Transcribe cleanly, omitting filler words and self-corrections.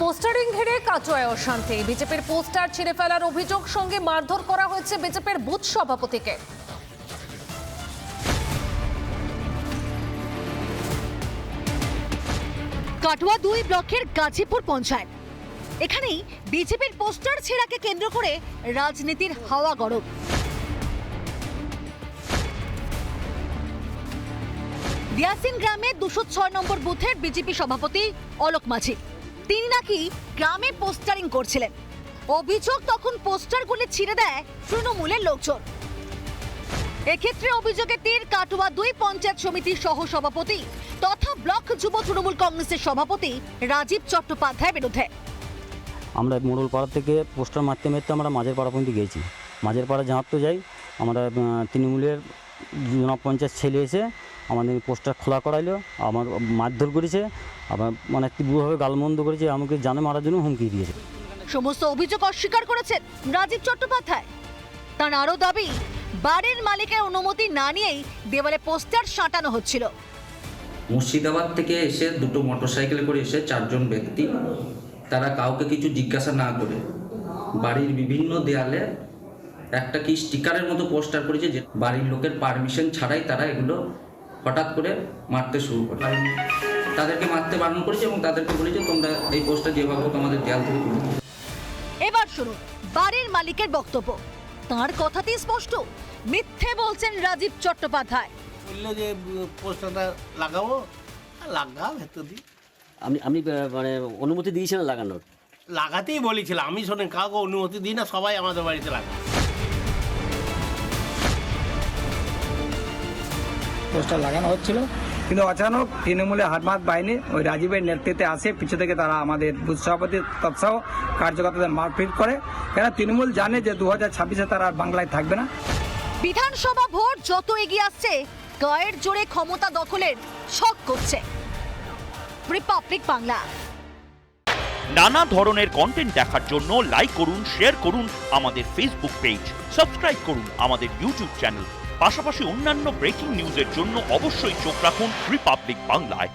Postering ঘিরে কাটোয়ায় অশান্তি। বিজেপির পোস্টার ছিঁড়ে ফেলার অভিযোগ, সঙ্গে মারধর করা হয়েছে বিজেপির বুথ সভাপতিকে। কাটোয়া 2 ব্লকের গাজীপুর পঞ্চায়েত, এখানেই বিজেপির পোস্টার ছেঁড়াকে কেন্দ্র করে রাজনীতির হাওয়া গরম। দিয়াসিন গ্রামে 206 নম্বর বুথের বিজেপি সভাপতি অলোক মাঝি, তিনি নাকি গ্রামে পোস্টারিং করছিলেন। অভিযোগ, তখন পোস্টারগুলি ছিঁড়ে দেয় তৃণমূলের লোকজন। এক্ষেত্রে অভিযোগের তীর কাটোয়া 2 পঞ্চায়েত সমিতির সহ সভাপতি তথা ব্লক যুব তৃণমূল কংগ্রেসের সভাপতি রাজীব চট্টোপাধ্যায়ের বিরুদ্ধে। আমরা মোড়লপাড়া থেকে পোস্টার মারতে মারতে আমরা মাঝের পাড়া পর্যন্ত গিয়েছি। মাঝের পাড়া জানাতে যাই, আমরা তৃণমূলের জনপ পঞ্চায়েত ছেলে এসে আমাদের পোস্টার খোলা করাইলো, আমার মারধর করেছে, আবার মানে তীব্রভাবে গালমন্দ করেছে, আমাকে জানে মারার জন্য হুমকি দিয়েছে। সমস্ত অভিযোগ অস্বীকার করেছেন রাজীব চট্টোপাধ্যায়। তার আরও দাবি, বাড়ির মালিকের অনুমতি না নিয়েই দেওয়ালে পোস্টার সাঁটানো হচ্ছিল। মুর্শিদাবাদ থেকে এসে দুটো মোটরসাইকেলে করে এসে 4 জন ব্যক্তি, তারা কাউকে কিছু জিজ্ঞাসা না করে বাড়ির বিভিন্ন দেয়ালে একটা কি স্টিকারের মতো পোস্টার করেছে, যে বাড়ির লোকের পারমিশন ছাড়াই তারা এগুলো হঠাৎ করে মারতে শুরু করে। তাদেরকে মারতে বারণ করেছে এবং তাদেরকে বলেছে তোমরা এই পোস্টার যেভাবে হোক আমাদের দেয়াল থেকে তুলে দিও। এবার শুনুন বাড়ির মালিকের বক্তব্য। তার কথাতেই স্পষ্ট, মিথ্যে বলছেন রাজীব চট্টোপাধ্যায়। বললো যে পোস্টারটা লাগাবো, লাগা ভেতর দিয়ে আপনি মানে অনুমতি দিয়েছেন লাগানোর? লাগাতেই বলেছিলাম, আমি শোনেন কাউকে অনুমতি দিই না, সবাই আমাদের বাড়িতে লাগায়। পোস্টার লাগানো হচ্ছিল, কিন্তু অচানক তৃণমূলের হারমাত বাহিনী ওই রাজীবের নেতৃত্বে আসে, পিছু থেকে তারা আমাদের বুথ সভাপতি তৎসহ কার্যকর্তাদের মারপিট করে। কেন তৃণমূল জানে যে 2026-এ তারা আর বাংলায় থাকবে না। বিধানসভা ভোট যত এগিয়ে আসছে, গায়ের জোরে ক্ষমতা দখলের শখ করছে রিপাবলিক বাংলা। নানা ধরনের কন্টেন্ট দেখার জন্য লাইক করুন, শেয়ার করুন আমাদের ফেসবুক পেজ, সাবস্ক্রাইব করুন আমাদের ইউটিউব চ্যানেল। পাশাপাশি অন্যান্য ব্রেকিং নিউজের জন্য অবশ্যই চোখ রাখুন রিপাবলিক বাংলায়।